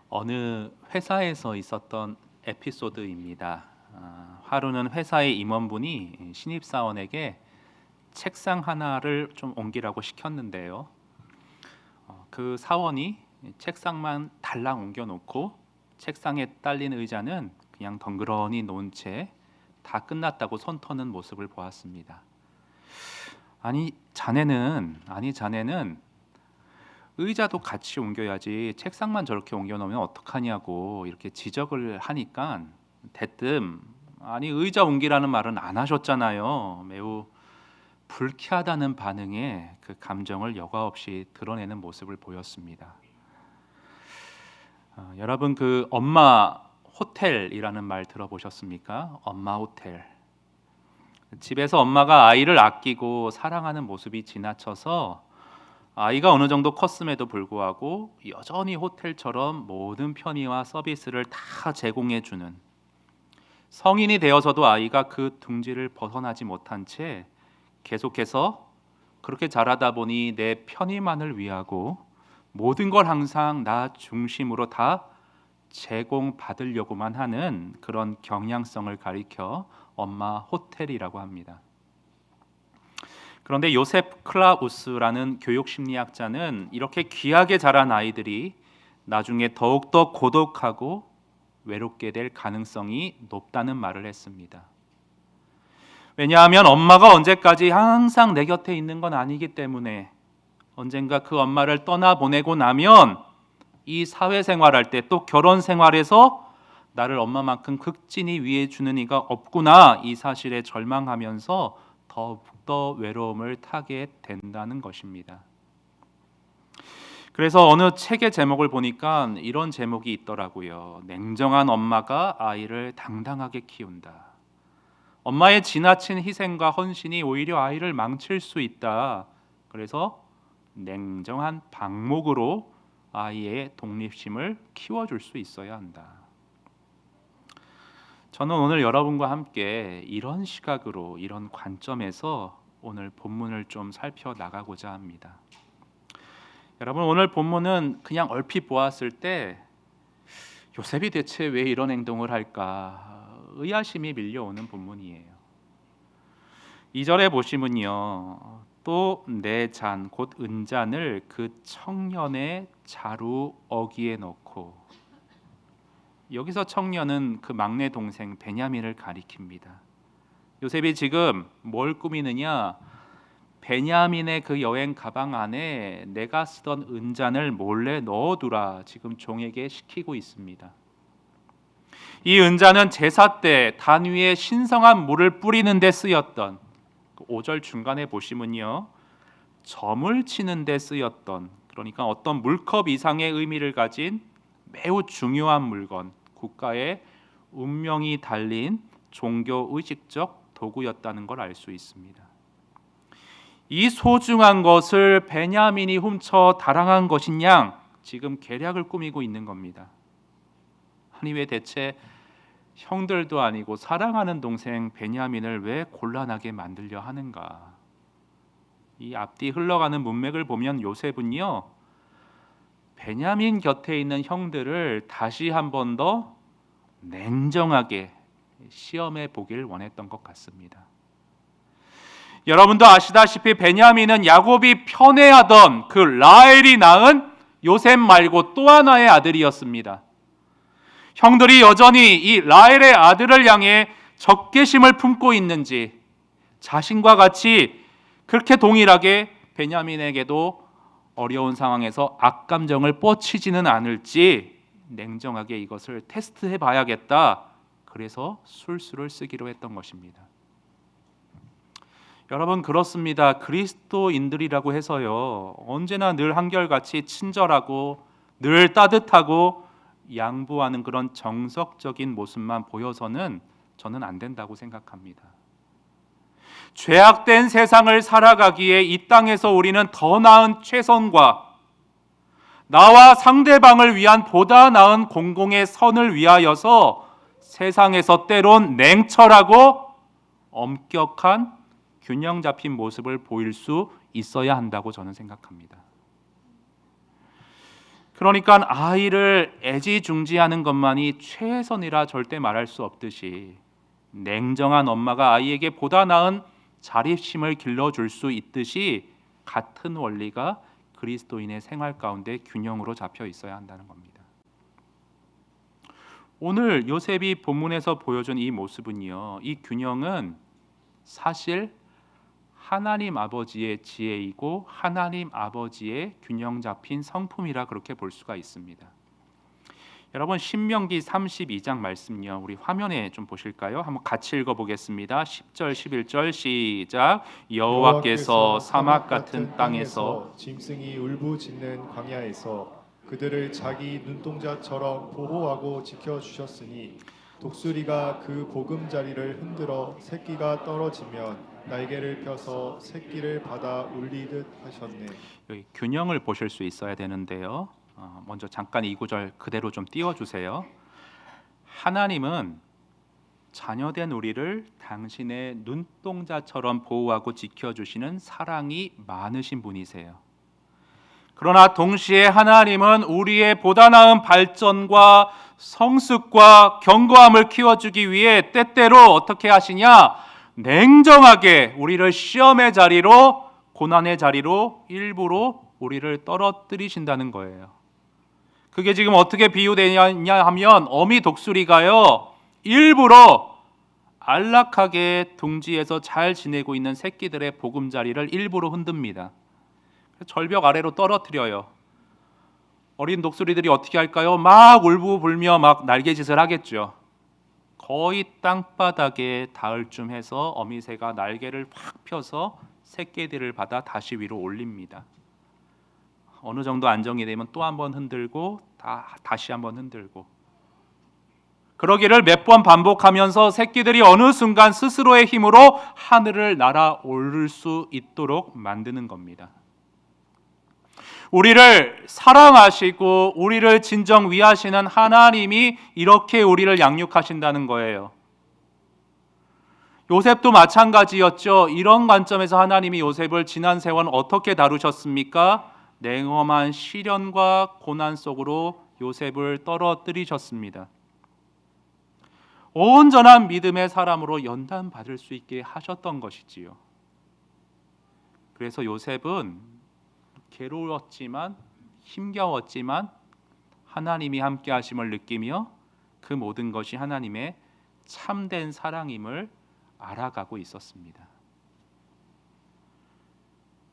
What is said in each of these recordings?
어느 회사에서 있었던 에피소드입니다. 하루는 회사의 임원분이 신입사원에게 책상 하나를 좀 옮기라고 시켰는데요. 그 사원이 책상만 달랑 옮겨놓고 책상에 딸린 의자는 그냥 덩그러니 놓은 채 다 끝났다고 손 터는 모습을 보았습니다. 아니 자네는 의자도 같이 옮겨야지 책상만 저렇게 옮겨놓으면 어떡하냐고 이렇게 지적을 하니까 대뜸 아니 의자 옮기라는 말은 안 하셨잖아요. 매우 불쾌하다는 반응에 그 감정을 여과 없이 드러내는 모습을 보였습니다. 여러분 그 엄마 호텔이라는 말 들어보셨습니까? 엄마 호텔. 집에서 엄마가 아이를 아끼고 사랑하는 모습이 지나쳐서 아이가 어느 정도 컸음에도 불구하고 여전히 호텔처럼 모든 편의와 서비스를 다 제공해주는, 성인이 되어서도 아이가 그 둥지를 벗어나지 못한 채 계속해서 그렇게 자라다 보니 내 편의만을 위하고 모든 걸 항상 나 중심으로 다 제공받으려고만 하는 그런 경향성을 가리켜 엄마 호텔이라고 합니다. 그런데 요셉 클라우스라는 교육심리학자는 이렇게 귀하게 자란 아이들이 나중에 더욱더 고독하고 외롭게 될 가능성이 높다는 말을 했습니다. 왜냐하면 엄마가 언제까지 항상 내 곁에 있는 건 아니기 때문에 언젠가 그 엄마를 떠나보내고 나면 이 사회생활할 때 또 결혼생활에서 나를 엄마만큼 극진히 위해주는 이가 없구나, 이 사실에 절망하면서 더욱더 외로움을 타게 된다는 것입니다. 그래서 어느 책의 제목을 보니까 이런 제목이 있더라고요. 냉정한 엄마가 아이를 당당하게 키운다. 엄마의 지나친 희생과 헌신이 오히려 아이를 망칠 수 있다. 그래서 냉정한 방목으로 아이의 독립심을 키워줄 수 있어야 한다. 저는 오늘 여러분과 함께 이런 시각으로, 이런 관점에서 오늘 본문을 좀 살펴나가고자 합니다. 여러분, 오늘 본문은 그냥 얼핏 보았을 때 요셉이 대체 왜 이런 행동을 할까 의아심이 밀려오는 본문이에요. 2절에 보시면요, 또 내 잔 곧 은잔을 그 청년의 자루 어기에 넣고, 여기서 청년은 그 막내 동생 베냐민을 가리킵니다. 요셉이 지금 뭘 꾸미느냐, 베냐민의 그 여행 가방 안에 내가 쓰던 은잔을 몰래 넣어두라 지금 종에게 시키고 있습니다. 이 은잔은 제사 때 단 위에 신성한 물을 뿌리는 데 쓰였던, 5절 중간에 보시면요, 점을 치는 데 쓰였던, 그러니까 어떤 물컵 이상의 의미를 가진 매우 중요한 물건, 국가의 운명이 달린 종교 의식적 도구였다는 걸 알 수 있습니다. 이 소중한 것을 베냐민이 훔쳐 달아난 것인 양 지금 계략을 꾸미고 있는 겁니다. 아니 왜 대체 형들도 아니고 사랑하는 동생 베냐민을 왜 곤란하게 만들려 하는가? 이 앞뒤 흘러가는 문맥을 보면 요셉은요, 베냐민 곁에 있는 형들을 다시 한 번 더 냉정하게 시험해 보길 원했던 것 같습니다. 여러분도 아시다시피 베냐민은 야곱이 편애하던 그 라헬이 낳은 요셉 말고 또 하나의 아들이었습니다. 형들이 여전히 이 라헬의 아들을 향해 적개심을 품고 있는지, 자신과 같이 그렇게 동일하게 베냐민에게도 어려운 상황에서 악감정을 뻗치지는 않을지 냉정하게 이것을 테스트해 봐야겠다. 그래서 술수를 쓰기로 했던 것입니다. 여러분, 그렇습니다. 그리스도인들이라고 해서요, 언제나 늘 한결같이 친절하고 늘 따뜻하고 양보하는 그런 정석적인 모습만 보여서는 저는 안 된다고 생각합니다. 죄악된 세상을 살아가기에 이 땅에서 우리는 더 나은 최선과 나와 상대방을 위한 보다 나은 공공의 선을 위하여서 세상에서 때론 냉철하고 엄격한 균형 잡힌 모습을 보일 수 있어야 한다고 저는 생각합니다. 그러니까 아이를 애지중지하는 것만이 최선이라 절대 말할 수 없듯이 냉정한 엄마가 아이에게 보다 나은 자립심을 길러줄 수 있듯이 같은 원리가 그리스도인의 생활 가운데 균형으로 잡혀 있어야 한다는 겁니다. 오늘 요셉이 본문에서 보여준 이 모습은요, 이 균형은 사실 하나님 아버지의 지혜이고 하나님 아버지의 균형 잡힌 성품이라 그렇게 볼 수가 있습니다. 여러분 신명기 32장 말씀요, 우리 화면에 좀 보실까요? 한번 같이 읽어보겠습니다. 10절 11절 시작. 여호와께서 사막 같은 땅에서 짐승이 울부짖는 광야에서 그들을 자기 눈동자처럼 보호하고 지켜주셨으니 독수리가 그 보금자리를 흔들어 새끼가 떨어지면 날개를 펴서 새끼를 받아 울리듯 하셨네. 여기 균형을 보실 수 있어야 되는데요. 먼저 잠깐 이 구절 그대로 좀 띄워주세요. 하나님은 자녀된 우리를 당신의 눈동자처럼 보호하고 지켜주시는 사랑이 많으신 분이세요. 그러나 동시에 하나님은 우리의 보다 나은 발전과 성숙과 견고함을 키워주기 위해 때때로 어떻게 하시냐? 냉정하게 우리를 시험의 자리로, 고난의 자리로 일부러 우리를 떨어뜨리신다는 거예요. 그게 지금 어떻게 비유되냐 하면 어미 독수리가요, 일부러 안락하게 둥지에서 잘 지내고 있는 새끼들의 보금자리를 일부러 흔듭니다. 절벽 아래로 떨어뜨려요. 어린 독수리들이 어떻게 할까요? 막 울부불며 막 날개짓을 하겠죠. 거의 땅바닥에 닿을 쯤 해서 어미새가 날개를 확 펴서 새끼들을 받아 다시 위로 올립니다. 어느 정도 안정이 되면 또 한 번 흔들고 다시 한 번 흔들고, 그러기를 몇 번 반복하면서 새끼들이 어느 순간 스스로의 힘으로 하늘을 날아오를 수 있도록 만드는 겁니다. 우리를 사랑하시고 우리를 진정 위하시는 하나님이 이렇게 우리를 양육하신다는 거예요. 요셉도 마찬가지였죠. 이런 관점에서 하나님이 요셉을 지난 세월 어떻게 다루셨습니까? 냉엄한 시련과 고난 속으로 요셉을 떨어뜨리셨습니다. 온전한 믿음의 사람으로 연단 받을 수 있게 하셨던 것이지요. 그래서 요셉은 괴로웠지만 힘겨웠지만 하나님이 함께 하심을 느끼며 그 모든 것이 하나님의 참된 사랑임을 알아가고 있었습니다.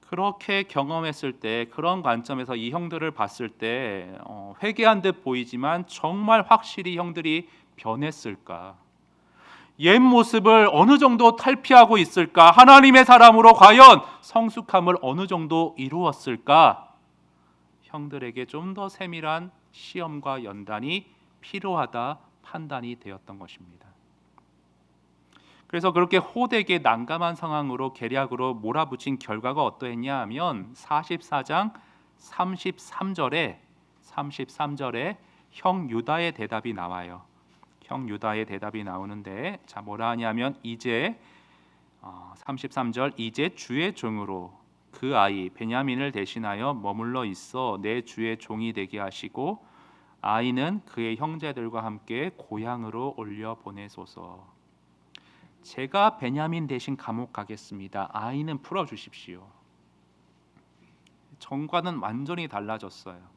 그렇게 경험했을 때, 그런 관점에서 이 형들을 봤을 때 회개한 듯 보이지만 정말 확실히 형들이 변했을까? 옛 모습을 어느 정도 탈피하고 있을까? 하나님의 사람으로 과연 성숙함을 어느 정도 이루었을까? 형들에게 좀 더 세밀한 시험과 연단이 필요하다 판단이 되었던 것입니다. 그래서 그렇게 호되게 난감한 상황으로 계략으로 몰아붙인 결과가 어떠했냐 하면 44장 33절에 형 유다의 대답이 나와요. 형 유다의 대답이 나오는데, 자 뭐라 하냐면 이제 33절, 이제 주의 종으로 그 아이 베냐민을 대신하여 머물러 있어 내 주의 종이 되게 하시고 아이는 그의 형제들과 함께 고향으로 올려 보내소서. 제가 베냐민 대신 감옥 가겠습니다. 아이는 풀어 주십시오. 정과는 완전히 달라졌어요.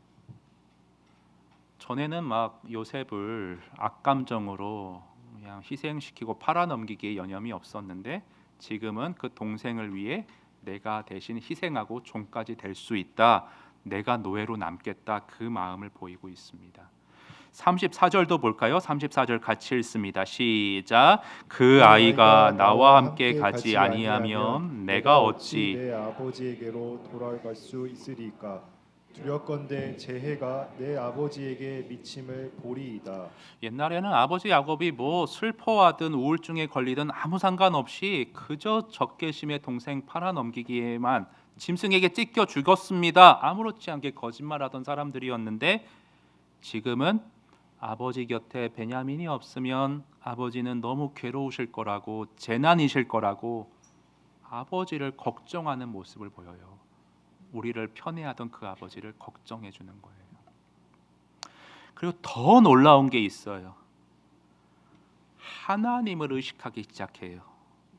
전에는 막 요셉을 악감정으로 그냥 희생시키고 팔아넘기기에 여념이 없었는데, 지금은 그 동생을 위해 내가 대신 희생하고 종까지 될 수 있다, 내가 노예로 남겠다, 그 마음을 보이고 있습니다. 34절도 볼까요? 34절 같이 읽습니다. 시작. 그 아이가 나와 함께 가지 아니하면 내가 어찌 내 아버지에게로 돌아갈 수 있으리까? 두렵건대 제 해가 내 아버지에게 미침을 보리이다. 옛날에는 아버지 야곱이 뭐 슬퍼하든 우울증에 걸리든 아무 상관없이 그저 적개심의 동생 팔아넘기기에만 짐승에게 찢겨 죽었습니다. 아무렇지 않게 거짓말하던 사람들이었는데, 지금은 아버지 곁에 베냐민이 없으면 아버지는 너무 괴로우실 거라고, 재난이실 거라고 아버지를 걱정하는 모습을 보여요. 우리를 편애하던 그 아버지를 걱정해 주는 거예요. 그리고 더 놀라운 게 있어요. 하나님을 의식하기 시작해요.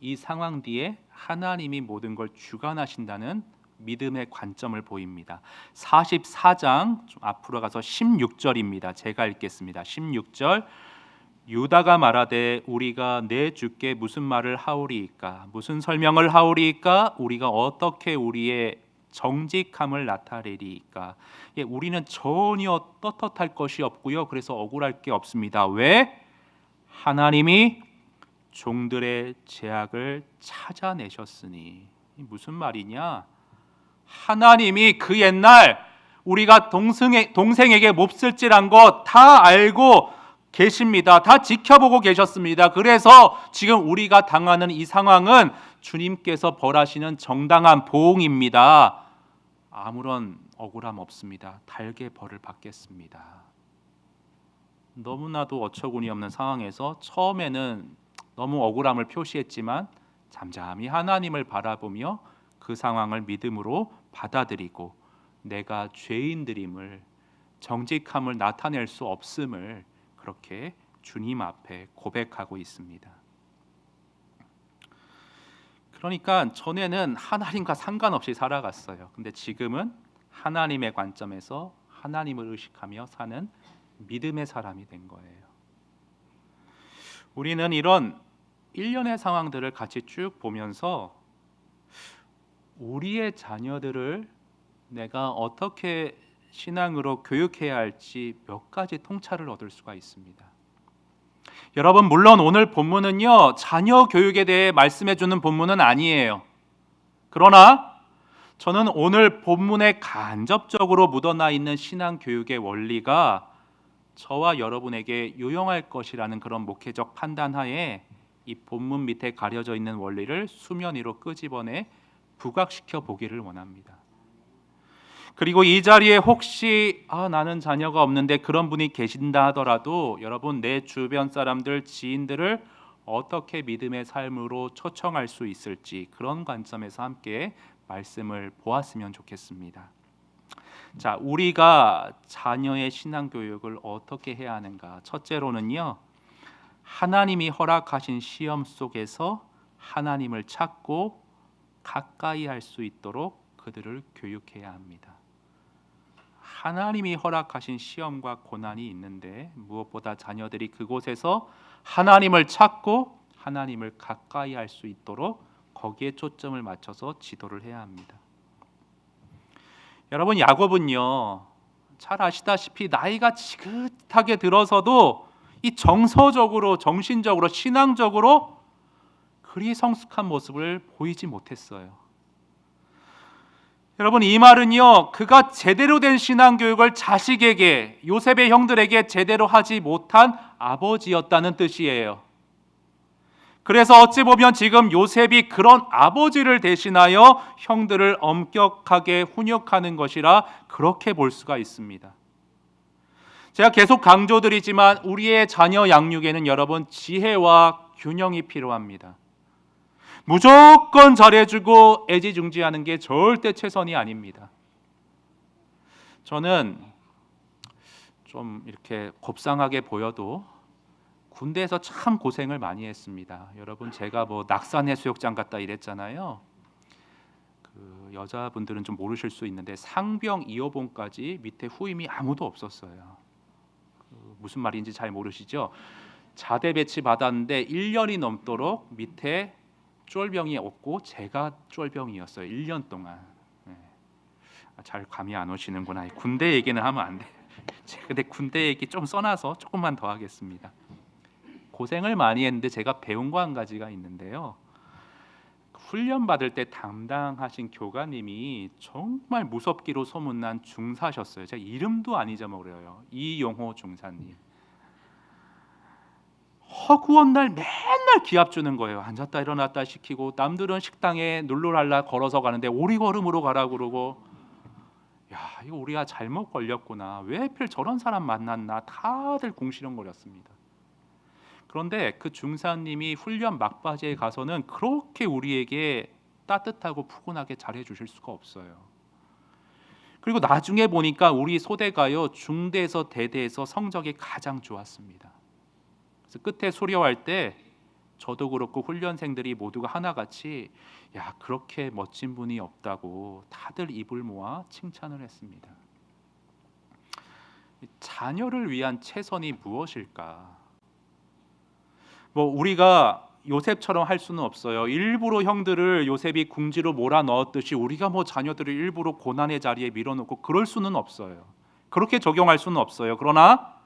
이 상황 뒤에 하나님이 모든 걸 주관하신다는 믿음의 관점을 보입니다. 44장 좀 앞으로 가서 16절입니다. 제가 읽겠습니다. 16절 유다가 말하되 우리가 내 주께 무슨 말을 하오리이까 무슨 설명을 하오리이까 우리가 어떻게 우리의 정직함을 나타내리이까. 예, 우리는 전혀 떳떳할 것이 없고요. 그래서 억울할 게 없습니다. 왜? 하나님이 종들의 죄악을 찾아내셨으니. 무슨 말이냐? 하나님이 그 옛날 우리가 동생에게 몹쓸질한 것 다 알고 계십니다. 다 지켜보고 계셨습니다. 그래서 지금 우리가 당하는 이 상황은 주님께서 벌하시는 정당한 보응입니다. 아무런 억울함 없습니다. 달게 벌을 받겠습니다. 너무나도 어처구니 없는 상황에서 처음에는 너무 억울함을 표시했지만 잠잠히 하나님을 바라보며 그 상황을 믿음으로 받아들이고 내가 죄인들임을, 정직함을 나타낼 수 없음을 그렇게 주님 앞에 고백하고 있습니다. 그러니까 전에는 하나님과 상관없이 살아갔어요. 근데 지금은 하나님의 관점에서 하나님을 의식하며 사는 믿음의 사람이 된 거예요. 우리는 이런 일련의 상황들을 같이 쭉 보면서 우리의 자녀들을 내가 어떻게 신앙으로 교육해야 할지 몇 가지 통찰을 얻을 수가 있습니다. 여러분, 물론 오늘 본문은요 자녀 교육에 대해 말씀해 주는 본문은 아니에요. 그러나 저는 오늘 본문에 간접적으로 묻어나 있는 신앙 교육의 원리가 저와 여러분에게 유용할 것이라는 그런 목회적 판단하에 이 본문 밑에 가려져 있는 원리를 수면 위로 끄집어내 부각시켜 보기를 원합니다. 그리고 이 자리에 혹시 나는 자녀가 없는데 그런 분이 계신다 하더라도 여러분, 내 주변 사람들, 지인들을 어떻게 믿음의 삶으로 초청할 수 있을지 그런 관점에서 함께 말씀을 보았으면 좋겠습니다. 자, 우리가 자녀의 신앙 교육을 어떻게 해야 하는가? 첫째로는요, 하나님이 허락하신 시험 속에서 하나님을 찾고 가까이 할 수 있도록 그들을 교육해야 합니다. 하나님이 허락하신 시험과 고난이 있는데 무엇보다 자녀들이 그곳에서 하나님을 찾고 하나님을 가까이 할 수 있도록 거기에 초점을 맞춰서 지도를 해야 합니다. 여러분, 야곱은요 잘 아시다시피 나이가 지긋하게 들어서도 이 정서적으로, 정신적으로, 신앙적으로 그리 성숙한 모습을 보이지 못했어요. 여러분, 이 말은요 그가 제대로 된 신앙 교육을 자식에게, 요셉의 형들에게 제대로 하지 못한 아버지였다는 뜻이에요. 그래서 어찌 보면 지금 요셉이 그런 아버지를 대신하여 형들을 엄격하게 훈육하는 것이라 그렇게 볼 수가 있습니다. 제가 계속 강조드리지만 우리의 자녀 양육에는 여러분 지혜와 균형이 필요합니다. 무조건 잘해주고 애지중지하는 게 절대 최선이 아닙니다. 저는 좀 이렇게 곱상하게 보여도 군대에서 참 고생을 많이 했습니다. 여러분, 제가 뭐 낙산 해수욕장 갔다 이랬잖아요. 그 여자분들은 좀 모르실 수 있는데 상병 2호봉까지 밑에 후임이 아무도 없었어요. 무슨 말인지 잘 모르시죠? 자대 배치 받았는데 1년이 넘도록 밑에 쫄병이 없고 제가 쫄병이었어요. 1년 동안. 잘 감이 안 오시는구나. 군대 얘기는 하면 안 돼. 근데 군대 얘기 좀 써놔서 조금만 더 하겠습니다. 고생을 많이 했는데 제가 배운 거 한 가지가 있는데요. 훈련 받을 때 담당하신 교관님이 정말 무섭기로 소문난 중사셨어요. 제가 이름도 안 잊어먹어요. 이용호 중사님. 허구한 날 맨날 기합 주는 거예요. 앉았다 일어났다 시키고, 남들은 식당에 눌러랄라 걸어서 가는데 오리걸음으로 가라 그러고, 야, 이거 우리가 잘못 걸렸구나. 왜 하필 저런 사람 만났나. 다들 궁시렁거렸습니다. 그런데 그 중사님이 훈련 막바지에 가서는 그렇게 우리에게 따뜻하고 푸근하게 잘해 주실 수가 없어요. 그리고 나중에 보니까 우리 소대가요 중대에서 대대에서 성적이 가장 좋았습니다. 그래서 끝에 수료할 때 저도 그렇고 훈련생들이 모두가 하나같이 야 그렇게 멋진 분이 없다고 다들 입을 모아 칭찬을 했습니다. 자녀를 위한 최선이 무엇일까? 뭐 우리가 요셉처럼 할 수는 없어요. 일부러 형들을 요셉이 궁지로 몰아넣었듯이 우리가 뭐 자녀들을 일부러 고난의 자리에 밀어놓고 그럴 수는 없어요. 그렇게 적용할 수는 없어요. 그러나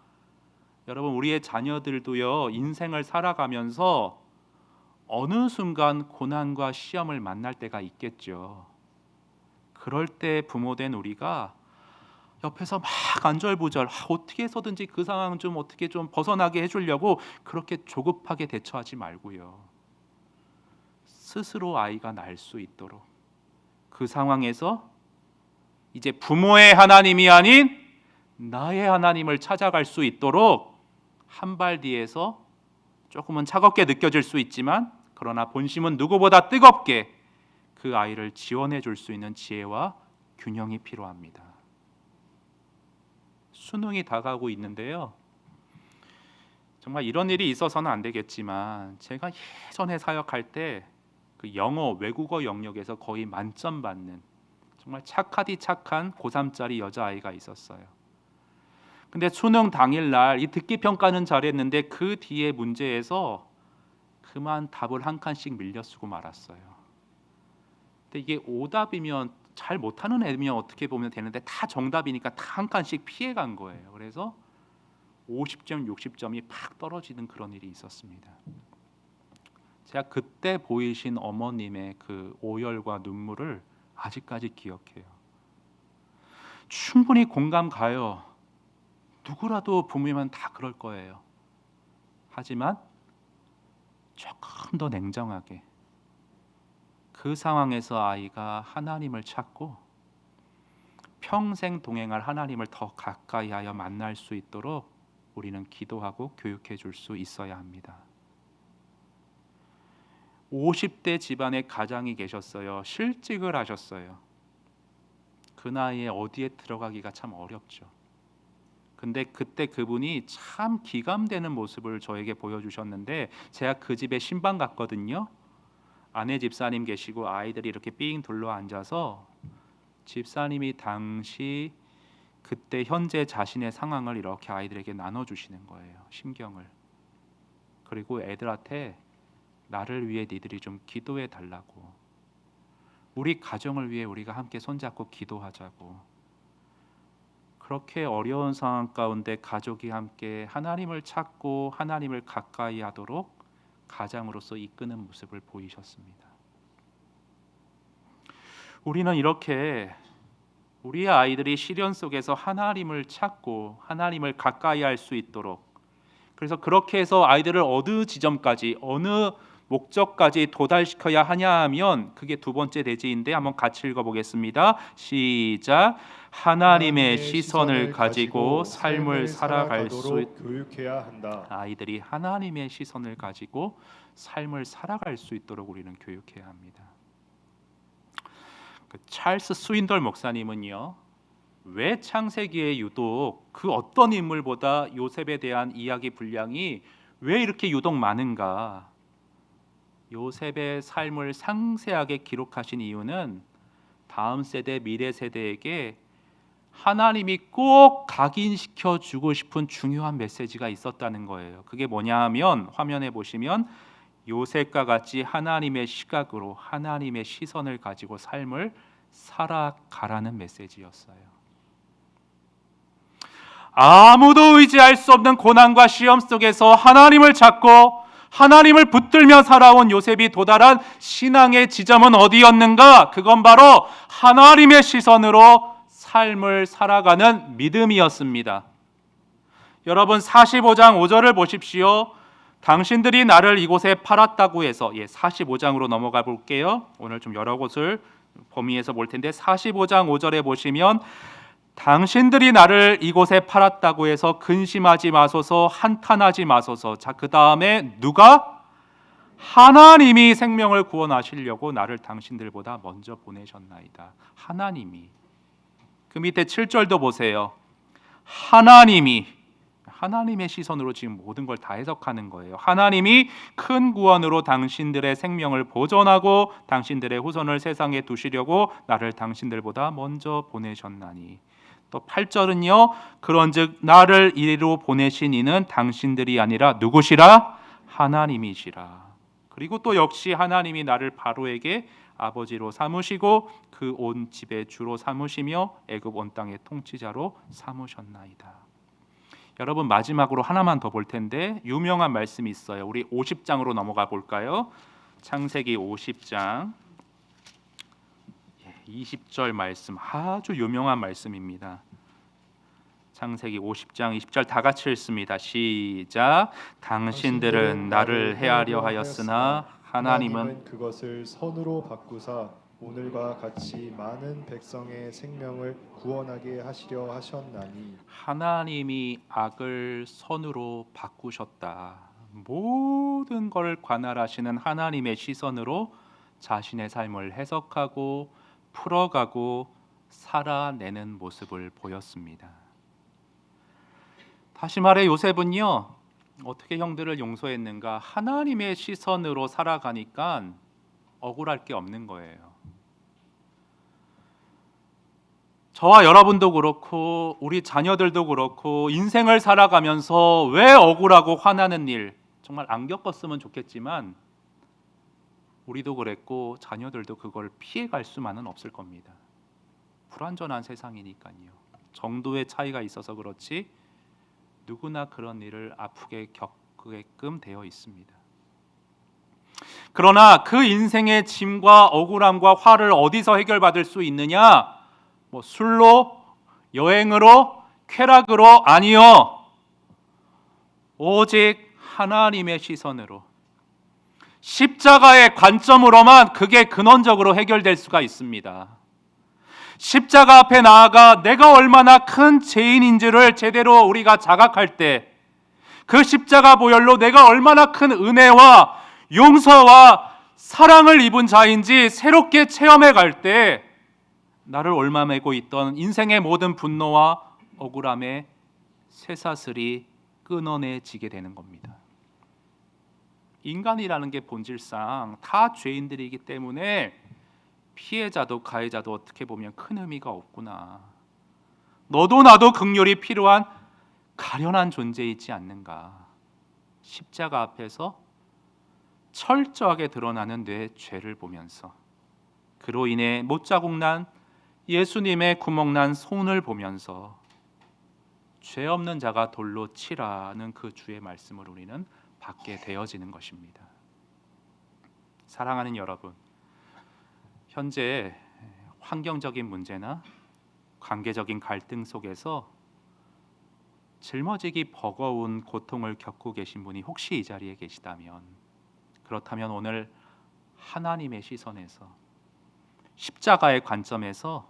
여러분 우리의 자녀들도요 인생을 살아가면서 어느 순간 고난과 시험을 만날 때가 있겠죠. 그럴 때 부모된 우리가 옆에서 막 안절부절 어떻게 해서든지 그 상황 좀 어떻게 좀 벗어나게 해주려고 그렇게 조급하게 대처하지 말고요. 스스로 아이가 날 수 있도록 그 상황에서 이제 부모의 하나님이 아닌 나의 하나님을 찾아갈 수 있도록 한 발 뒤에서 조금은 차갑게 느껴질 수 있지만 그러나 본심은 누구보다 뜨겁게 그 아이를 지원해 줄 수 있는 지혜와 균형이 필요합니다. 수능이 다가오고 있는데요. 정말 이런 일이 있어서는 안 되겠지만 제가 예전에 사역할 때 그 영어 외국어 영역에서 거의 만점 받는 정말 착하디 착한 고3짜리 여자아이가 있었어요. 근데 수능 당일날 이 듣기 평가는 잘했는데 그 뒤에 문제에서 그만 답을 한 칸씩 밀려 쓰고 말았어요. 근데 이게 오답이면 잘 못하는 애면 어떻게 보면 되는데 다 정답이니까 다 한 칸씩 피해간 거예요. 그래서 50점, 60점이 팍 떨어지는 그런 일이 있었습니다. 제가 그때 보이신 어머님의 그 오열과 눈물을 아직까지 기억해요. 충분히 공감 가요. 누구라도 부모님은 다 그럴 거예요. 하지만 조금 더 냉정하게 그 상황에서 아이가 하나님을 찾고 평생 동행할 하나님을 더 가까이 하여 만날 수 있도록 우리는 기도하고 교육해 줄 수 있어야 합니다. 50대 집안에 가장이 계셨어요. 실직을 하셨어요. 그 나이에 어디에 들어가기가 참 어렵죠. 근데 그때 그분이 참 기감되는 모습을 저에게 보여주셨는데 제가 그 집에 신방 갔거든요. 아내 집사님 계시고 아이들이 이렇게 삥 둘러 앉아서 집사님이 당시 그때 현재 자신의 상황을 이렇게 아이들에게 나눠주시는 거예요. 심경을. 그리고 애들한테 나를 위해 니들이 좀 기도해 달라고, 우리 가정을 위해 우리가 함께 손잡고 기도하자고. 그렇게 어려운 상황 가운데 가족이 함께 하나님을 찾고 하나님을 가까이 하도록 가장으로서 이끄는 모습을 보이셨습니다. 우리는 이렇게 우리의 아이들이 시련 속에서 하나님을 찾고 하나님을 가까이 할 수 있도록, 그래서 그렇게 해서 아이들을 어느 지점까지 어느 목적까지 도달시켜야 하냐 하면 그게 두 번째 대지인데 한번 같이 읽어보겠습니다. 시작. 하나님의 시선을 가지고 삶을 살아갈 수 교육해야 한다. 아이들이 하나님의 시선을 가지고 삶을 살아갈 수 있도록 우리는 교육해야 합니다. 그 찰스 스윈덜 목사님은요, 왜 창세기에 유독 그 어떤 인물보다 요셉에 대한 이야기 분량이 왜 이렇게 유독 많은가? 요셉의 삶을 상세하게 기록하신 이유는 다음 세대, 미래 세대에게 하나님이 꼭 각인시켜 주고 싶은 중요한 메시지가 있었다는 거예요. 그게 뭐냐 하면 화면에 보시면 요셉과 같이 하나님의 시각으로 하나님의 시선을 가지고 삶을 살아가라는 메시지였어요. 아무도 의지할 수 없는 고난과 시험 속에서 하나님을 찾고 하나님을 붙들며 살아온 요셉이 도달한 신앙의 지점은 어디였는가? 그건 바로 하나님의 시선으로 삶을 살아가는 믿음이었습니다. 여러분 45장 5절을 보십시오. 당신들이 나를 이곳에 팔았다고 해서 45장으로 넘어가 볼게요. 오늘 좀 여러 곳을 범위해서 볼 텐데 45장 5절에 보시면 당신들이 나를 이곳에 팔았다고 해서 근심하지 마소서, 한탄하지 마소서. 자, 그 다음에 누가? 하나님이 생명을 구원하시려고 나를 당신들보다 먼저 보내셨나이다. 하나님이. 그 밑에 7절도 보세요. 하나님의 시선으로 지금 모든 걸 다 해석하는 거예요. 하나님이 큰 구원으로 당신들의 생명을 보존하고 당신들의 후손을 세상에 두시려고 나를 당신들보다 먼저 보내셨나니. 또 8절은요. 그런즉 나를 이리로 보내신 이는 당신들이 아니라 누구시라? 하나님이시라. 그리고 또 역시 하나님이 나를 바로에게 아버지로 삼으시고 그 온 집의 주로 삼으시며 애굽 온 땅의 통치자로 삼으셨나이다. 여러분 마지막으로 하나만 더 볼 텐데 유명한 말씀이 있어요. 우리 50장으로 넘어가 볼까요? 창세기 50장 20절 말씀, 아주 유명한 말씀입니다. 창세기 50장 20절 다 같이 읽습니다. 시작. 당신들은 나를 해하려 하였으나 하나님은 그것을 선으로 바꾸사 오늘과 같이 많은 백성의 생명을 구원하게 하시려 하셨나니. 하나님이 악을 선으로 바꾸셨다. 모든 걸 관할하시는 하나님의 시선으로 자신의 삶을 해석하고 풀어가고 살아내는 모습을 보였습니다. 다시 말해 요셉은요, 어떻게 형들을 용서했는가? 하나님의 시선으로 살아가니까 억울할 게 없는 거예요. 저와 여러분도 그렇고 우리 자녀들도 그렇고 인생을 살아가면서 왜 억울하고 화나는 일 정말 안 겪었으면 좋겠지만 우리도 그랬고 자녀들도 그걸 피해갈 수만은 없을 겁니다. 불완전한 세상이니까요. 정도의 차이가 있어서 그렇지 누구나 그런 일을 아프게 겪게끔 되어 있습니다. 그러나 그 인생의 짐과 억울함과 화를 어디서 해결받을 수 있느냐? 뭐 술로, 여행으로, 쾌락으로 아니요. 오직 하나님의 시선으로 십자가의 관점으로만 그게 근원적으로 해결될 수가 있습니다. 십자가 앞에 나아가 내가 얼마나 큰 죄인인지를 제대로 우리가 자각할 때 그 십자가 보혈로 내가 얼마나 큰 은혜와 용서와 사랑을 입은 자인지 새롭게 체험해 갈 때 나를 얽매고 있던 인생의 모든 분노와 억울함의 쇠사슬이 끊어내지게 되는 겁니다. 인간이라는 게 본질상 다 죄인들이기 때문에 피해자도 가해자도 어떻게 보면 큰 의미가 없구나. 너도 나도 긍휼이 필요한 가련한 존재이지 않는가. 십자가 앞에서 철저하게 드러나는 내 죄를 보면서 그로 인해 못자국 난 예수님의 구멍난 손을 보면서 죄 없는 자가 돌로 치라는 그 주의 말씀을 우리는 받게 되어지는 것입니다. 사랑하는 여러분, 현재 환경적인 문제나 관계적인 갈등 속에서 짊어지기 버거운 고통을 겪고 계신 분이 혹시 이 자리에 계시다면, 그렇다면 오늘 하나님의 시선에서 십자가의 관점에서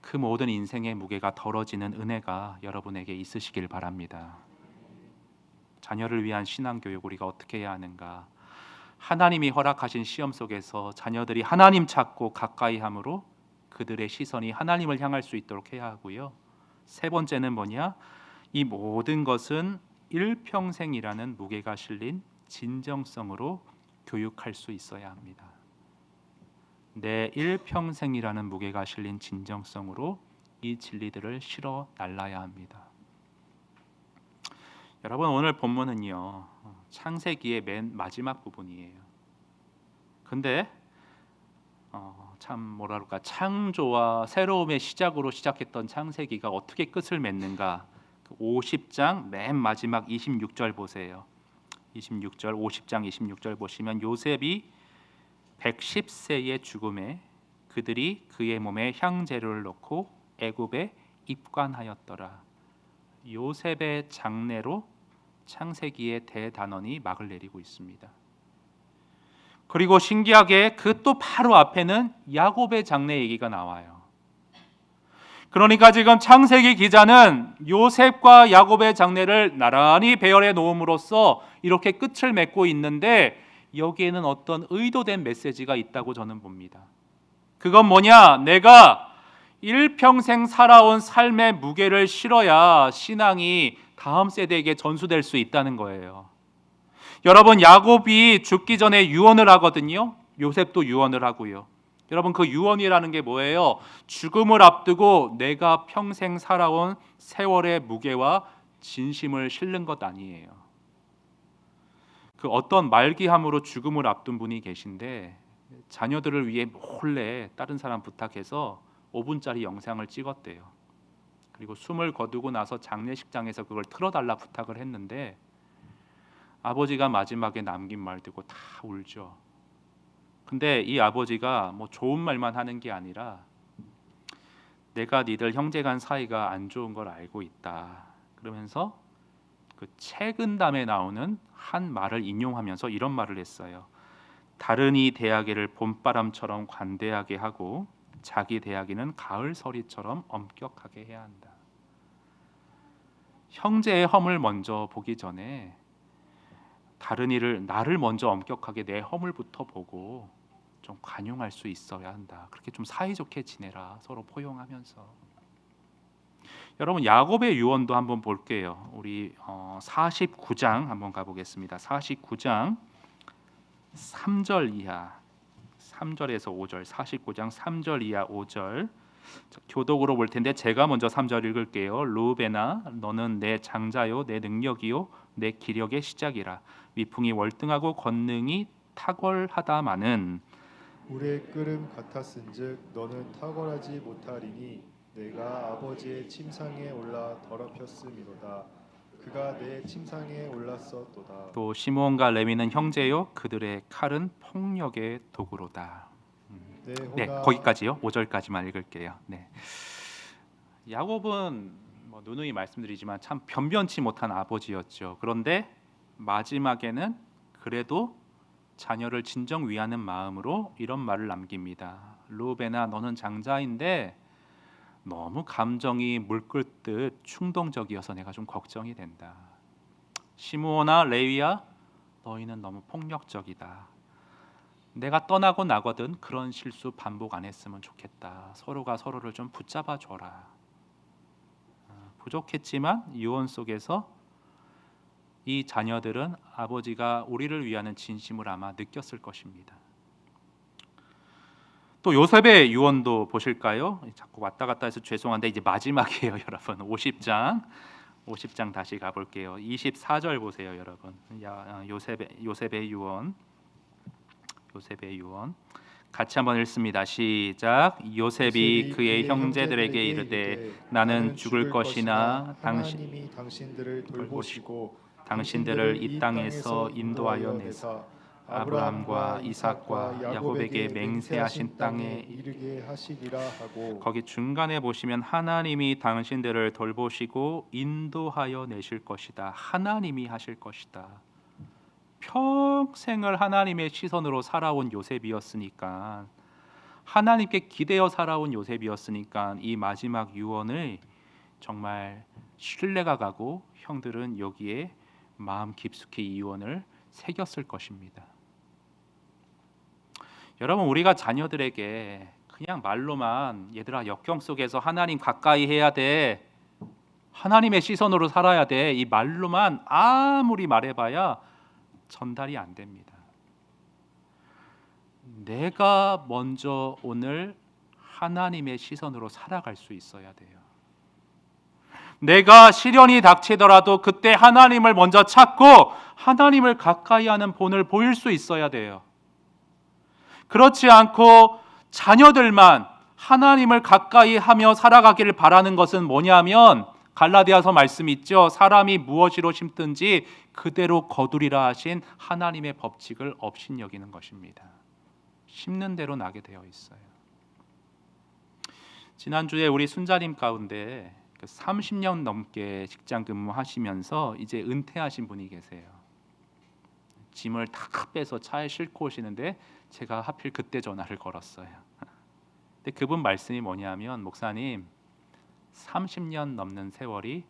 그 모든 인생의 무게가 덜어지는 은혜가 여러분에게 있으시길 바랍니다. 자녀를 위한 신앙교육 우리가 어떻게 해야 하는가? 하나님이 허락하신 시험 속에서 자녀들이 하나님 찾고 가까이 함으로 그들의 시선이 하나님을 향할 수 있도록 해야 하고요. 세 번째는 뭐냐? 이 모든 것은 일평생이라는 무게가 실린 진정성으로 교육할 수 있어야 합니다. 내 일평생이라는 무게가 실린 진정성으로 이 진리들을 실어 날라야 합니다. 여러분, 오늘 본문은요, 창세기의 맨 마지막 부분이에요. 근데 참 뭐라 그럴까, 창조와 새로움의 시작으로 시작했던 창세기가 어떻게 끝을 맺는가? 50장 맨 마지막 26절 보세요. 26절, 50장 26절 보시면 요셉이 110세의 죽음에 그들이 그의 몸에 향재료를 넣고 애굽에 입관하였더라. 요셉의 장례로 창세기의 대단원이 막을 내리고 있습니다. 그리고 신기하게 그 또 바로 앞에는 야곱의 장례 얘기가 나와요. 그러니까 지금 창세기 기자는 요셉과 야곱의 장례를 나란히 배열해 놓음으로써 이렇게 끝을 맺고 있는데, 여기에는 어떤 의도된 메시지가 있다고 저는 봅니다. 그건 뭐냐? 내가 일평생 살아온 삶의 무게를 실어야 신앙이 다음 세대에게 전수될 수 있다는 거예요. 여러분, 야곱이 죽기 전에 유언을 하거든요. 요셉도 유언을 하고요. 여러분, 그 유언이라는 게 뭐예요? 죽음을 앞두고 내가 평생 살아온 세월의 무게와 진심을 실는 것 아니에요. 그 어떤 말기암으로 죽음을 앞둔 분이 계신데 자녀들을 위해 몰래 다른 사람 부탁해서 5분짜리 영상을 찍었대요. 그리고 숨을 거두고 나서 장례식장에서 그걸 틀어달라 부탁을 했는데 아버지가 마지막에 남긴 말 듣고 다 울죠. 근데 이 아버지가 뭐 좋은 말만 하는 게 아니라 내가 니들 형제간 사이가 안 좋은 걸 알고 있다. 그러면서 그 책은담에 나오는 한 말을 인용하면서 이런 말을 했어요. 다른 이 대하기를 봄바람처럼 관대하게 하고 자기 대하기는 가을 서리처럼 엄격하게 해야 한다. 형제의 험을 먼저 보기 전에 다른 이를 나를 먼저 엄격하게 내 허물부터 보고 좀 관용할 수 있어야 한다. 그렇게 좀 사이좋게 지내라. 서로 포용하면서. 여러분, 야곱의 유언도 한번 볼게요. 우리 49장 한번 가보겠습니다. 49장 3절 이하, 3절에서 5절, 49장 3절 이하 5절. 교독으로 볼 텐데 제가 먼저 3절 읽을게요. 루벤아, 너는 내 장자요, 내 능력이요, 내 기력의 시작이라. 위풍이 월등하고 권능이 탁월하다마는 물의 끓음 같았은즉 너는 탁월하지 못하리니 내가 아버지의 침상에 올라 더럽혔음이로다. 그가 내 침상에 올랐었도다. 또 시므온과 레위는 형제요, 그들의 칼은 폭력의 도구로다. 네, 거기까지요. 5절까지만 읽을게요. 네. 야곱은 뭐 누누이 말씀드리지만 참 변변치 못한 아버지였죠. 그런데 마지막에는 그래도 자녀를 진정 위하는 마음으로 이런 말을 남깁니다. 루벤아, 너는 장자인데 너무 감정이 물끓듯 충동적이어서 내가 좀 걱정이 된다. 시므온아, 레위야, 너희는 너무 폭력적이다. 내가 떠나고 나거든 그런 실수 반복 안 했으면 좋겠다. 서로가 서로를 좀 붙잡아 줘라. 부족했지만 유언 속에서 이 자녀들은 아버지가 우리를 위하는 진심을 아마 느꼈을 것입니다. 또 요셉의 유언도 보실까요? 자꾸 왔다 갔다 해서 죄송한데 이제 마지막이에요, 여러분. 50장 다시 가볼게요. 24절 보세요, 여러분. 요셉의 유언. 같이 한번 읽습니다. 시작. 요셉이 그의 형제들에게 이르되 나는 죽을 것이나 하나님이 당신들을 돌보시고 당신들을 이 땅에서 인도하여 내사 아브라함과 이삭과 야곱에게 맹세하신 땅에 이르게 하시리라 하고 거기 중간에 보시면 하나님이 당신들을 돌보시고 인도하여 내실 것이다. 하나님이 하실 것이다. 평생을 하나님의 시선으로 살아온 요셉이었으니까, 하나님께 기대어 살아온 요셉이었으니까 이 마지막 유언을 정말 신뢰가 가고 형들은 여기에 마음 깊숙이 이 유언을 새겼을 것입니다. 여러분, 우리가 자녀들에게 그냥 말로만 얘들아 역경 속에서 하나님 가까이 해야 돼, 하나님의 시선으로 살아야 돼, 이 말로만 아무리 말해봐야 전달이 안 됩니다. 내가 먼저 오늘 하나님의 시선으로 살아갈 수 있어야 돼요. 내가 시련이 닥치더라도 그때 하나님을 먼저 찾고 하나님을 가까이 하는 본을 보일 수 있어야 돼요. 그렇지 않고 자녀들만 하나님을 가까이 하며 살아가기를 바라는 것은 뭐냐면 갈라디아서 말씀 있죠. 사람이 무엇이로 심든지 그대로 거두리라 하신 하나님의 법칙을 업신여기는 것입니다. 심는 대로 나게 되어 있어요. 지난주에 우리 순자님 가운데 30년 넘게 직장 근무하시면서 이제 은퇴하신 분이 계세요. 짐을 다 빼서 차에 싣고 오시는데 제가 하필 그때 전화를 걸었어요. 근데 그분 말씀이 뭐냐면, 목사님, 30년 넘는 세월이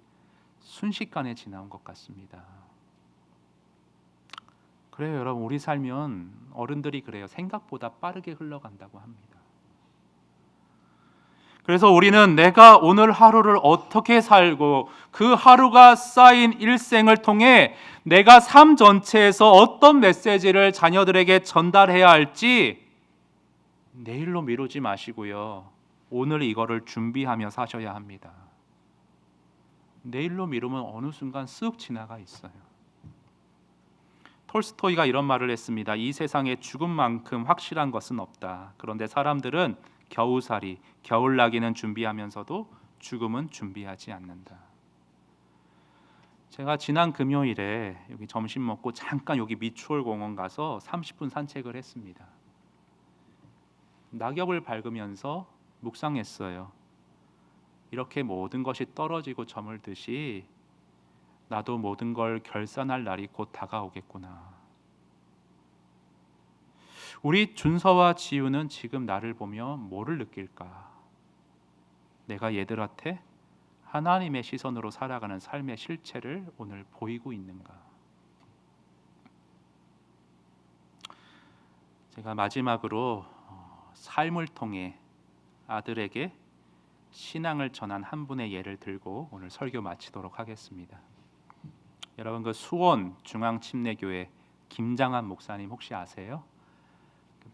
순식간에 지나온 것 같습니다. 그래요, 여러분. 우리 살면 어른들이 그래요. 생각보다 빠르게 흘러간다고 합니다. 그래서 우리는 내가 오늘 하루를 어떻게 살고 그 하루가 쌓인 일생을 통해 내가 삶 전체에서 어떤 메시지를 자녀들에게 전달해야 할지 내일로 미루지 마시고요. 오늘 이거를 준비하며 사셔야 합니다. 내일로 미루면 어느 순간 쓱 지나가 있어요. 톨스토이가 이런 말을 했습니다. 이 세상에 죽음만큼 확실한 것은 없다. 그런데 사람들은 겨우살이, 겨울나기는 준비하면서도 죽음은 준비하지 않는다. 제가 지난 금요일에 여기 점심 먹고 잠깐 여기 미추홀 공원 가서 30분 산책을 했습니다. 낙엽을 밟으면서 묵상했어요. 이렇게 모든 것이 떨어지고 저물듯이 나도 모든 걸 결산할 날이 곧 다가오겠구나. 우리 준서와 지우는 지금 나를 보며 뭐를 느낄까? 내가 얘들한테 하나님의 시선으로 살아가는 삶의 실체를 오늘 보이고 있는가? 제가 마지막으로 삶을 통해 아들에게 신앙을 전한 한 분의 예를 들고 오늘 설교 마치도록 하겠습니다. 여러분, 그 수원 중앙침례교회 김장한 목사님 혹시 아세요?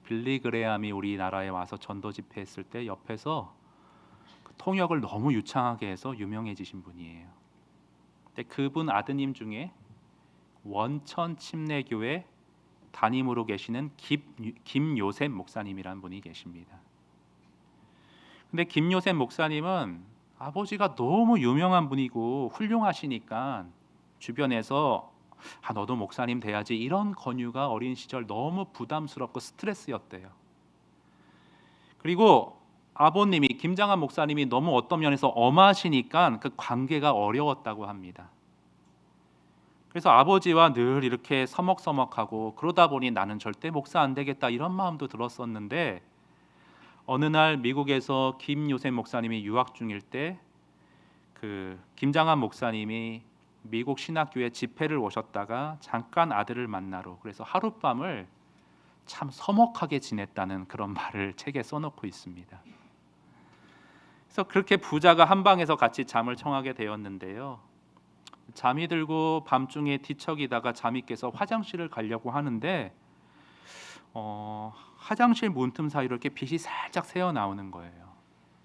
빌리 그레함이 우리나라에 와서 전도 집회했을 때 옆에서 그 통역을 너무 유창하게 해서 유명해지신 분이에요. 근데 그분 아드님 중에 원천 침례교회 담임으로 계시는 김요셉 목사님이라는 분이 계십니다. 근데 김요셉 목사님은 아버지가 너무 유명한 분이고 훌륭하시니까 주변에서 너도 목사님 돼야지 이런 권유가 어린 시절 너무 부담스럽고 스트레스였대요. 그리고 아버님이 김장한 목사님이 너무 어떤 면에서 엄하시니까 그 관계가 어려웠다고 합니다. 그래서 아버지와 늘 이렇게 서먹서먹하고 그러다 보니 나는 절대 목사 안 되겠다 이런 마음도 들었었는데 어느 날 미국에서 김요셉 목사님이 유학 중일 때 그 김장한 목사님이 미국 신학교에 집회를 오셨다가 잠깐 아들을 만나러 그래서 하룻밤을 참 서먹하게 지냈다는 그런 말을 책에 써놓고 있습니다. 그래서 그렇게 부자가 한 방에서 같이 잠을 청하게 되었는데요. 잠이 들고 밤중에 뒤척이다가 잠이 깨서 화장실을 가려고 하는데 화장실 문틈 사이로 이렇게 빛이 살짝 새어 나오는 거예요.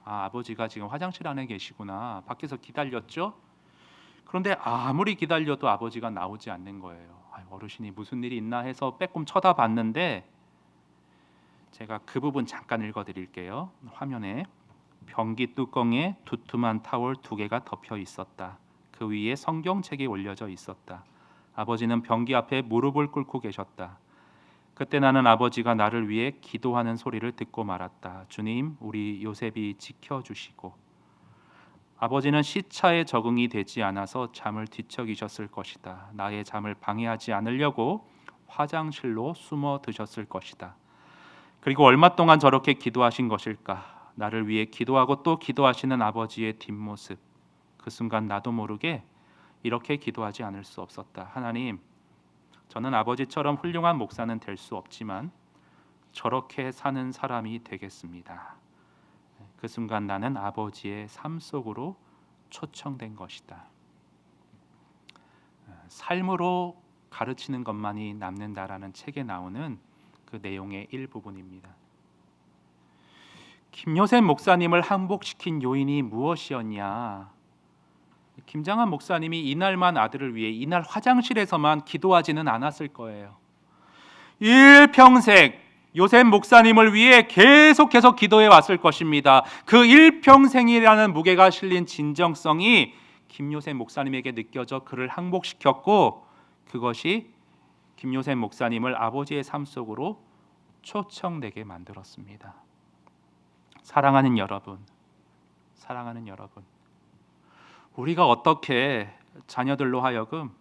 아버지가 지금 화장실 안에 계시구나. 밖에서 기다렸죠. 그런데 아무리 기다려도 아버지가 나오지 않는 거예요. 어르신이 무슨 일이 있나 해서 빼꼼 쳐다봤는데 제가 그 부분 잠깐 읽어드릴게요. 화면에 변기 뚜껑에 두툼한 타월 2개가 덮여 있었다. 그 위에 성경책이 올려져 있었다. 아버지는 변기 앞에 무릎을 꿇고 계셨다. 그때 나는 아버지가 나를 위해 기도하는 소리를 듣고 말았다. 주님, 우리 요셉이 지켜주시고. 아버지는 시차에 적응이 되지 않아서 잠을 뒤척이셨을 것이다. 나의 잠을 방해하지 않으려고 화장실로 숨어 드셨을 것이다. 그리고 얼마 동안 저렇게 기도하신 것일까? 나를 위해 기도하고 또 기도하시는 아버지의 뒷모습. 그 순간 나도 모르게 이렇게 기도하지 않을 수 없었다. 하나님, 저는 아버지처럼 훌륭한 목사는 될 수 없지만 저렇게 사는 사람이 되겠습니다. 그 순간 나는 아버지의 삶 속으로 초청된 것이다. 삶으로 가르치는 것만이 남는다라는 책에 나오는 그 내용의 일부분입니다. 김요셉 목사님을 항복시킨 요인이 무엇이었냐? 김장한 목사님이 이날만 아들을 위해 이날 화장실에서만 기도하지는 않았을 거예요. 일평생 요셉 목사님을 위해 계속해서 기도해 왔을 것입니다. 그 일평생이라는 무게가 실린 진정성이 김요셉 목사님에게 느껴져 그를 항복시켰고 그것이 김요셉 목사님을 아버지의 삶 속으로 초청되게 만들었습니다. 사랑하는 여러분, 우리가 어떻게 자녀들로 하여금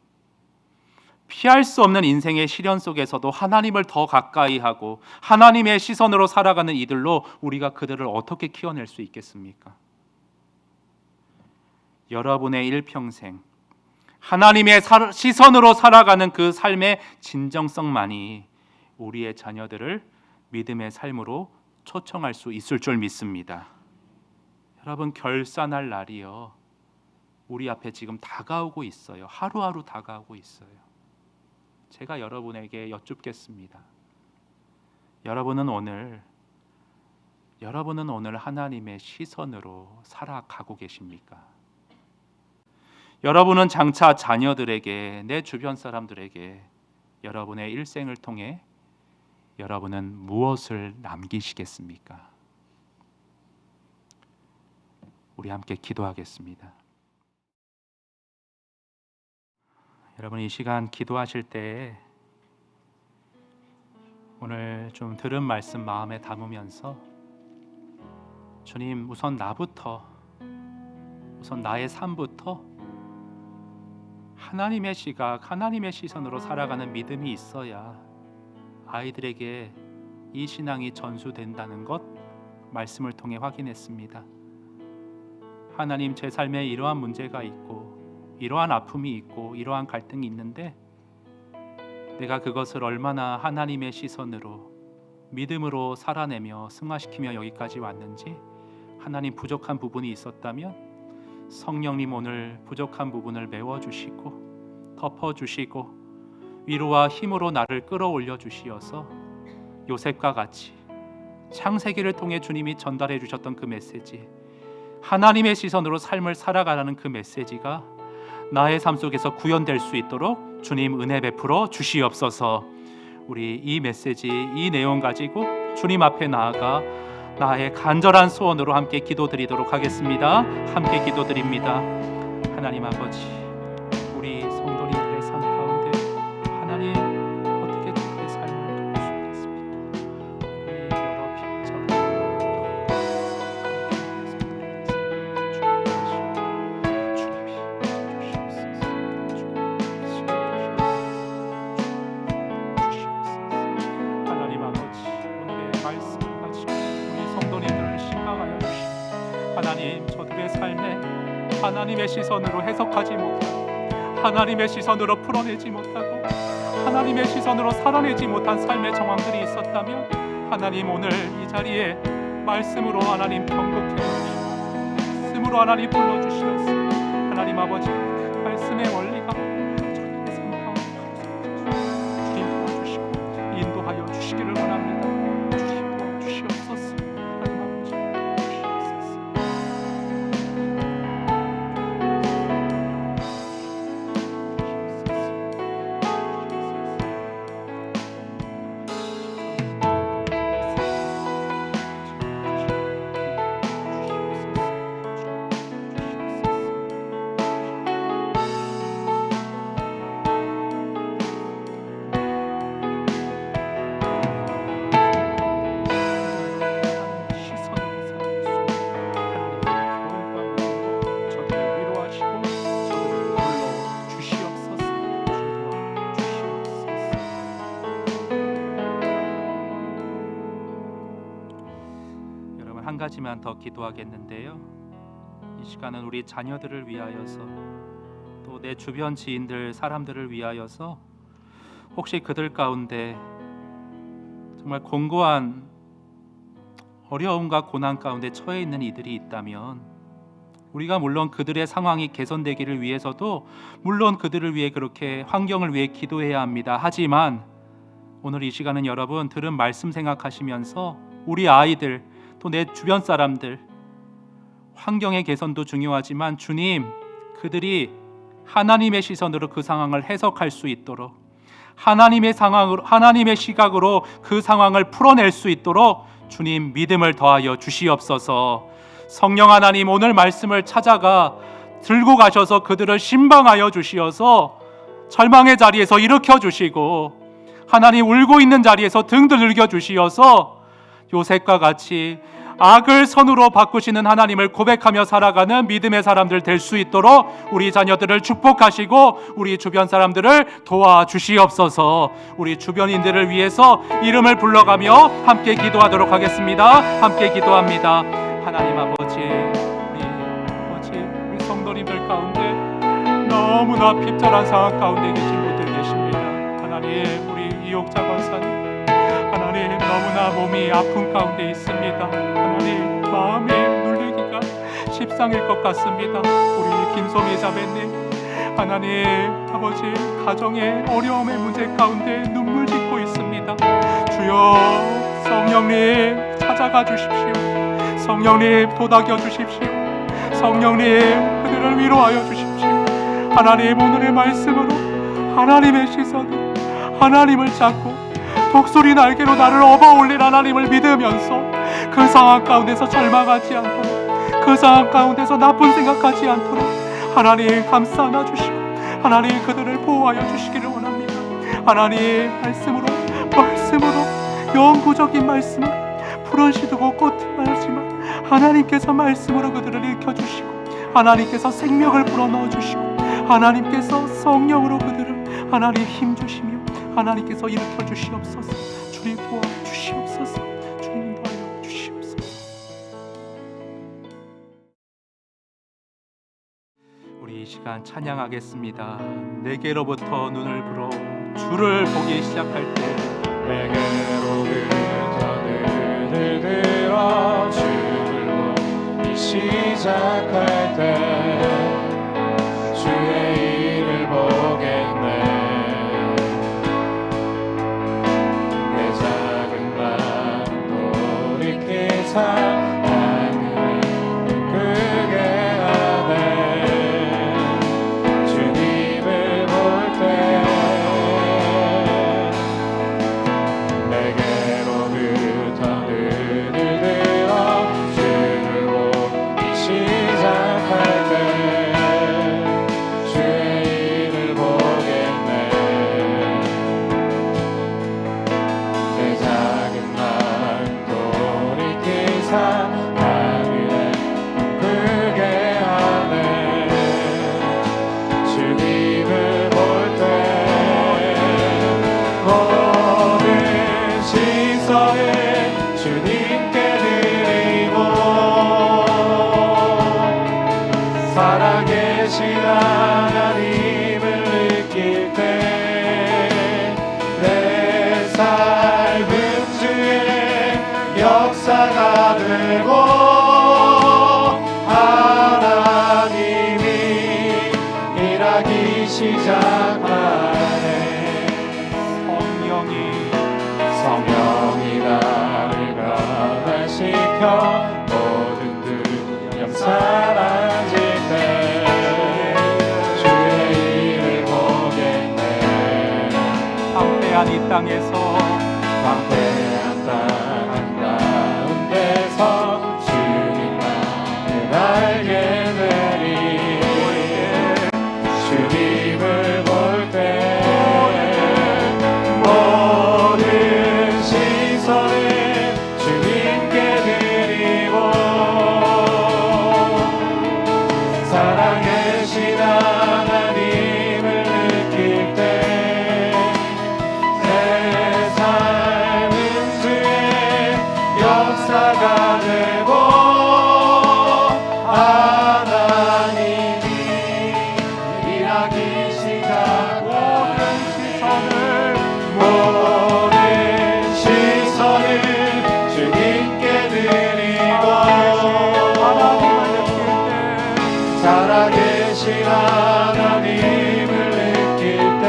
피할 수 없는 인생의 시련 속에서도 하나님을 더 가까이 하고 하나님의 시선으로 살아가는 이들로 우리가 그들을 어떻게 키워낼 수 있겠습니까? 여러분의 일평생 하나님의 시선으로 살아가는 그 삶의 진정성만이 우리의 자녀들을 믿음의 삶으로 초청할 수 있을 줄 믿습니다. 여러분, 결산할 날이요, 우리 앞에 지금 다가오고 있어요. 하루하루 다가오고 있어요. 제가 여러분에게 여쭙겠습니다. 여러분은 오늘 하나님의 시선으로 살아가고 계십니까? 여러분은 장차 자녀들에게, 내 주변 사람들에게 여러분의 일생을 통해 여러분은 무엇을 남기시겠습니까? 우리 함께 기도하겠습니다. 여러분, 이 시간 기도하실 때 오늘 좀 들은 말씀 마음에 담으면서, 주님, 우선 나부터, 우선 나의 삶부터 하나님의 시각, 하나님의 시선으로 살아가는 믿음이 있어야 아이들에게 이 신앙이 전수된다는 것 말씀을 통해 확인했습니다. 하나님, 제 삶에 이러한 문제가 있고 이러한 아픔이 있고 이러한 갈등이 있는데 내가 그것을 얼마나 하나님의 시선으로 믿음으로 살아내며 승화시키며 여기까지 왔는지, 하나님, 부족한 부분이 있었다면 성령님 오늘 부족한 부분을 메워주시고 덮어주시고 위로와 힘으로 나를 끌어올려 주시어서 요셉과 같이 창세기를 통해 주님이 전달해 주셨던 그 메시지, 하나님의 시선으로 삶을 살아가라는 그 메시지가 나의 삶 속에서 구현될 수 있도록 주님 은혜 베풀어 주시옵소서. 우리 이 메시지, 이 내용 가지고 주님 앞에 나아가 나의 간절한 소원으로 함께 기도드리도록 하겠습니다. 함께 기도드립니다. 하나님 아버지, 우리 성도님들의 삶 가운데 하나님 어떻게 그의 삶을 도울 수 있겠습니까? 우리 여러 빈처럼 하나님 아버지, 오늘의 말씀을 가지고 우리 성도님들을 심각하여 주시고, 하나님, 저들의 삶에 하나님의 시선으로 해석하지 못하고 하나님의 시선으로 풀어내지 못하고 하나님의 시선으로 살아내지 못한 삶의 정황들이 있었다면 하나님, 오늘 이 자리에 말씀으로 하나님 경고해 주시고 말씀으로 하나님 불러주시옵소서. 하나님 아버지, 그 말씀의 원리가 저들의 삶 가운데 주님 도와주시고 인도하여 주시기를 원합니다. 주님 도와주시옵소서. 하나님 아버지, 도와주시옵소서. 한 가지만 더 기도하겠는데요, 이 시간은 우리 자녀들을 위하여서 또 내 주변 지인들, 사람들을 위하여서 혹시 그들 가운데 정말 공고한 어려움과 고난 가운데 처해 있는 이들이 있다면 우리가 물론 그들의 상황이 개선되기를 위해서도 물론 그들을 위해 그렇게 환경을 위해 기도해야 합니다. 하지만 오늘 이 시간은 여러분 들은 말씀 생각하시면서 우리 아이들 또 내 주변 사람들 환경의 개선도 중요하지만 주님, 그들이 하나님의 시선으로 그 상황을 해석할 수 있도록 하나님의 상황으로, 하나님의 시각으로 그 상황을 풀어낼 수 있도록 주님 믿음을 더하여 주시옵소서. 성령 하나님, 오늘 말씀을 찾아가 들고 가셔서 그들을 신방하여 주시어서 절망의 자리에서 일으켜 주시고 하나님 울고 있는 자리에서 등들 늙여 주시어서 요셉과 같이 악을 선으로 바꾸시는 하나님을 고백하며 살아가는 믿음의 사람들 될 수 있도록 우리 자녀들을 축복하시고 우리 주변 사람들을 도와주시옵소서. 우리 주변인들을 위해서 이름을 불러가며 함께 기도하도록 하겠습니다. 함께 기도합니다. 하나님 아버지, 우리 성도님들 가운데 너무나 핍절한 상황 가운데 계신 분들 계십니다. 하나님, 우리 이옥자 권사님, 하나님 너무나 몸이 아픈 가운데 있습니다. 하나님, 마음이 눌리기가 십상일 것 같습니다. 우리 김소미 자매님, 하나님 아버지 가정의 어려움의 문제 가운데 눈물 짓고 있습니다. 주여 성령님 찾아가 주십시오. 성령님 도닥여 주십시오. 성령님 그들을 위로하여 주십시오. 하나님 오늘의 말씀으로 하나님의 시선으로 하나님을 잡고 독수리 날개로 나를 업어올린 하나님을 믿으면서 그 상황 가운데서 절망하지 않도록, 그 상황 가운데서 나쁜 생각하지 않도록 하나님 감싸 안아주시고 하나님 그들을 보호하여 주시기를 원합니다. 하나님 말씀으로 영구적인 말씀으로 푸른 시드고 꽃은 말지만 하나님께서 말씀으로 그들을 일으켜주시고 하나님께서 생명을 불어넣어 주시고 하나님께서 성령으로 그들을 하나님 힘주시며 하나님께서 일으켜 주시옵소서. 주님 도와 주시옵소서. 주님 도와 주시옵소서. 우리 이 시간 찬양하겠습니다. 내게로부터 눈을 불어 주를 보기 시작할 때 내게로부터 눈을 들어 주를 보기 시작할 때 주의 일을 보겠네. 내 작은 마음 돌이키사 하늘을 크게 하네. 주님을 볼 때 내게로부터 눈을 들어 주를 보기 시작할 때 주의 일을 보겠네. 내 작은 마음 돌이키사 하늘에 크게 하네. 주님을 볼 때 모든 시선을 주님께 드리고 살아계신 하나님을 느낄 때 내 삶은 주의 역사가 되고 하나님이 일하기 시작하네. 성령이 나를 변화시켜 모든 두려움 사라질 때 주의 일을 보겠네. 황폐한 이 땅에서 황폐한 땅 한가운데서 주님만을 알게 되리. 주님을 볼 때 모든 시선을 주님께 드리고 살아계신 하나님을 느낄 때 내 삶은 주의 역사가 되고 하나님이 일하기 시작하고 모든 시선을 주님께 드리고 살아계신 하나님을 느낄 때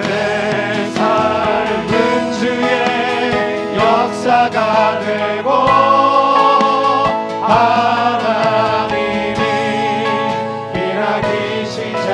내 삶은 주의 역사가 되고 하나님이 일하기 시작